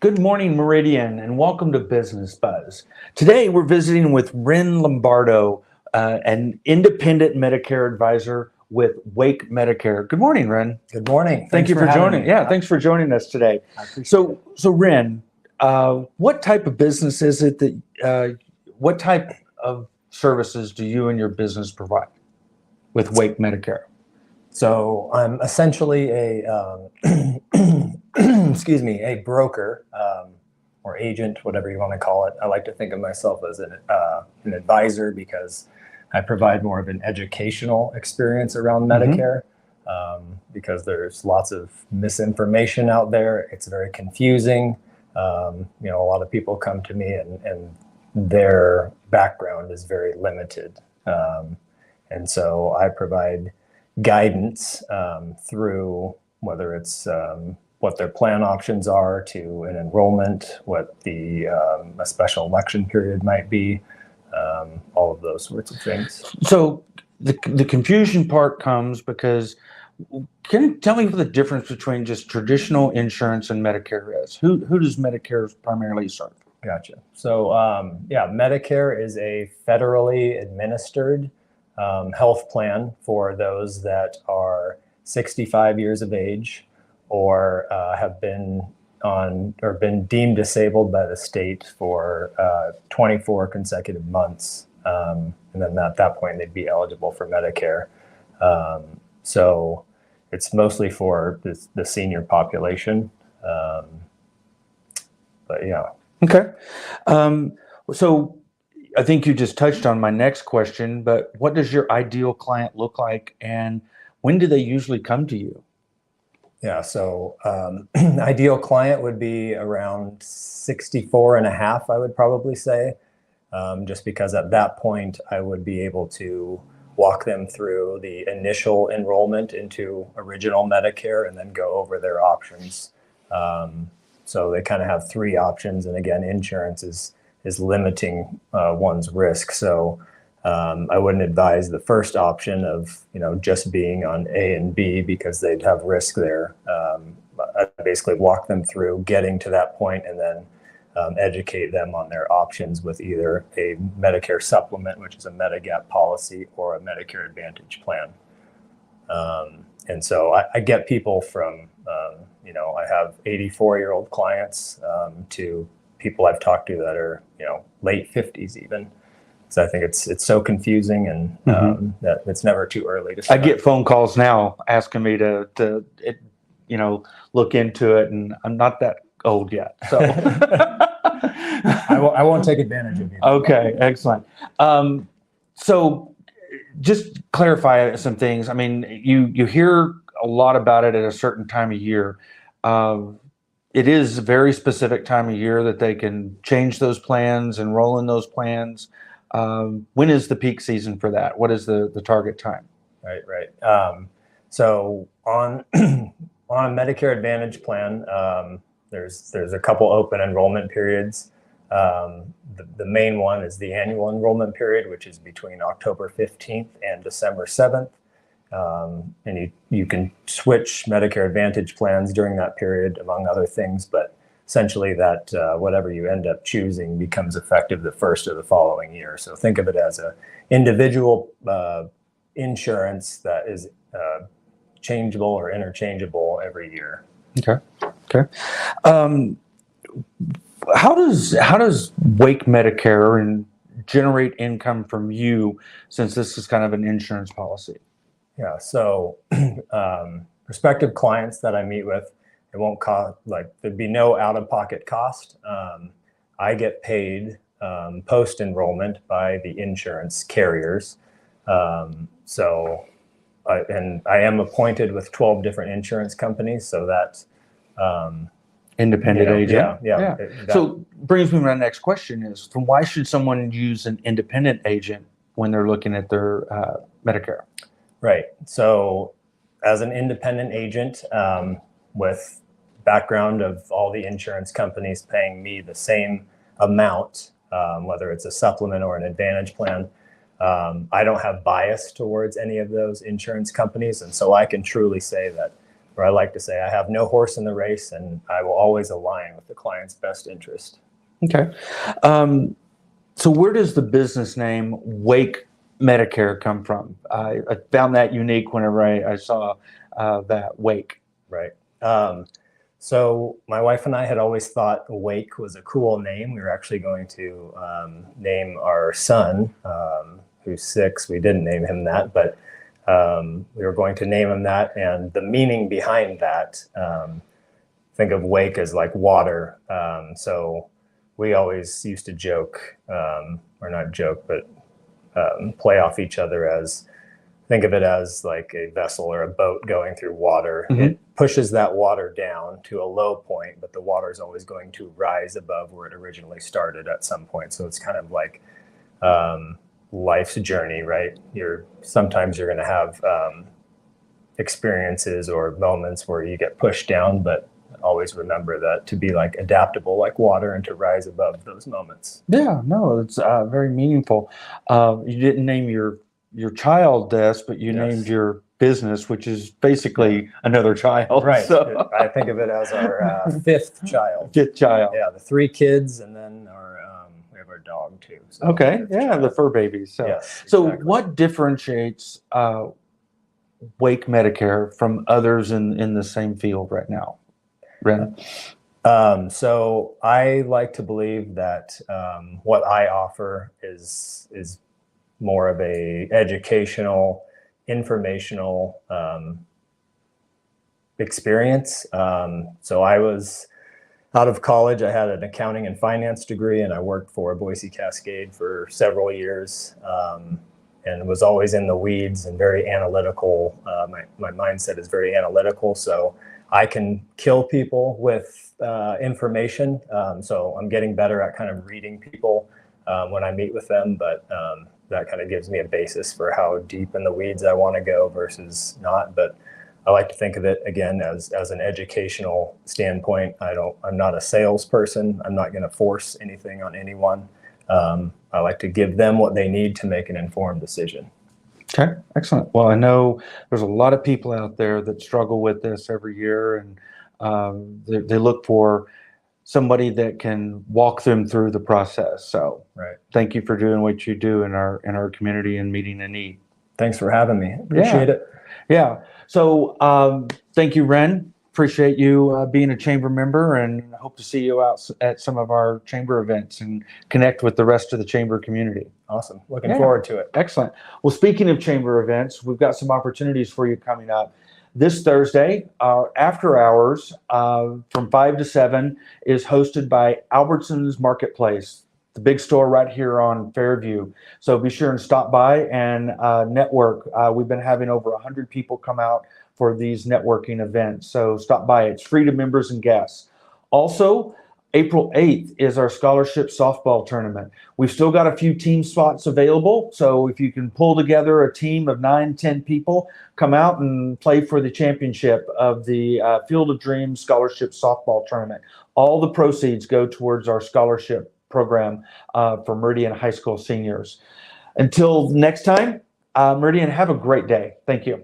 Good morning, Meridian, and welcome to Business Buzz. Today, we're visiting with Ren Lombardo, an independent Medicare advisor with Wake Medicare. Good morning, Ren. Good morning. Thank you for joining. Yeah, thanks for joining us today. I appreciate it. So Ren, what type of business is it that? What type of services do you and your business provide with Wake Medicare? So I'm essentially a excuse me, a broker or agent, whatever you want to call it. I like to think of myself as an advisor because I provide more of an educational experience around Medicare because there's lots of misinformation out there. It's very confusing. A lot of people come to me and their background is very limited. And so I provide guidance through whether it's what their plan options are to an enrollment, what a special election period might be, all of those sorts of things. So the confusion part comes because, can you tell me what the difference between just traditional insurance and Medicare is? Who does Medicare primarily serve? Gotcha. So Medicare is a federally administered health plan for those that are 65 years of age or have been on or been deemed disabled by the state for 24 consecutive months. And then at that point, they'd be eligible for Medicare. So it's mostly for the senior population. But yeah. Okay. So I think you just touched on my next question, but what does your ideal client look like and when do they usually come to you? Yeah, so ideal client would be around 64 and a half, I would probably say, just because at that point I would be able to walk them through the initial enrollment into original Medicare and then go over their options. So they kind of have three options, and again, insurance is limiting one's risk. So I wouldn't advise the first option of just being on A and B because they'd have risk there. I basically walk them through getting to that point and then educate them on their options with either a Medicare supplement, which is a Medigap policy, or a Medicare Advantage plan. And so I get people from, I have 84-year-old clients to people I've talked to that are, late 50s even. So I think it's so confusing and that it's never too early to start. I get phone calls now asking me to look into it, and I'm not that old yet. So I won't take advantage of you. Okay, excellent. So just clarify some things. I mean, you hear a lot about it at a certain time of year. It is a very specific time of year that they can change those plans, enroll in those plans. When is the peak season for that? What is the target time? Right. So on Medicare Advantage plan, there's a couple open enrollment periods. The main one is the annual enrollment period, which is between October 15th and December 7th. And you can switch Medicare Advantage plans during that period, among other things, but essentially that whatever you end up choosing becomes effective the first of the following year. So think of it as a individual insurance that is changeable or interchangeable every year. Okay. How does Wake Medicare and generate income from you, since this is kind of an insurance policy? Yeah, so prospective clients that I meet with, it won't cost, there'd be no out-of-pocket cost. I get paid post-enrollment by the insurance carriers. And I am appointed with 12 different insurance companies, so that's independent agent. Yeah. So brings me to my next question is, why should someone use an independent agent when they're looking at their Medicare? Right. So as an independent agent with background of all the insurance companies paying me the same amount, whether it's a supplement or an advantage plan, I don't have bias towards any of those insurance companies. And so I can truly say that or I like to say, I have no horse in the race, and I will always align with the client's best interest. Okay. So where does the business name Wake Medicare come from? I found that unique whenever I saw that Wake. Right. So my wife and I had always thought Wake was a cool name. We were actually going to name our son, who's 6. We didn't name him that, but we were going to name him that. And the meaning behind that, think of wake as like water. So we always used to joke, or not joke, but play off each other as, think of it as like a vessel or a boat going through water. Mm-hmm. It pushes that water down to a low point, but the water is always going to rise above where it originally started at some point. So it's kind of like life's journey, right? Sometimes you're going to have experiences or moments where you get pushed down, but always remember that to be like adaptable like water and to rise above those moments. Yeah, no, it's very meaningful. You didn't name your child this, but you named your business, which is basically another child. Right. So. I think of it as our 5th child. 5th child. Yeah, the 3 kids, and then we have our dog too. So Okay. Yeah, child. The fur babies. So, yes, so exactly. What differentiates Wake Medicare from others in the same field right now, Ren? So I like to believe that what I offer is more of a educational, informational experience. So I was out of college. I had an accounting and finance degree, and I worked for Boise Cascade for several years, and was always in the weeds and very analytical. My mindset is very analytical, so I can kill people with information. So I'm getting better at kind of reading people when I meet with them, but that kind of gives me a basis for how deep in the weeds I want to go versus not. But I like to think of it again as an educational standpoint. I'm not a salesperson. I'm not going to force anything on anyone. I like to give them what they need to make an informed decision. Okay, excellent. Well, I know there's a lot of people out there that struggle with this every year, and they look for somebody that can walk them through the process. So right. Thank you for doing what you do in our community and meeting a need. Thanks for having me. Appreciate it. Yeah. So thank you, Ren. Appreciate you being a chamber member, and hope to see you out at some of our chamber events and connect with the rest of the chamber community. Awesome. Looking forward to it. Excellent. Well, speaking of chamber events, we've got some opportunities for you coming up. This Thursday, after hours from 5 to 7 is hosted by Albertsons Marketplace, the big store right here on Fairview. So be sure and stop by and network. We've been having over 100 people come out for these networking events. So stop by. It's free to members and guests. Also, April 8th is our scholarship softball tournament. We've still got a few team spots available. So if you can pull together a team of 9-10 people, come out and play for the championship of the Field of Dreams Scholarship Softball Tournament. All the proceeds go towards our scholarship program for Meridian High School seniors. Until next time, Meridian, have a great day. Thank you.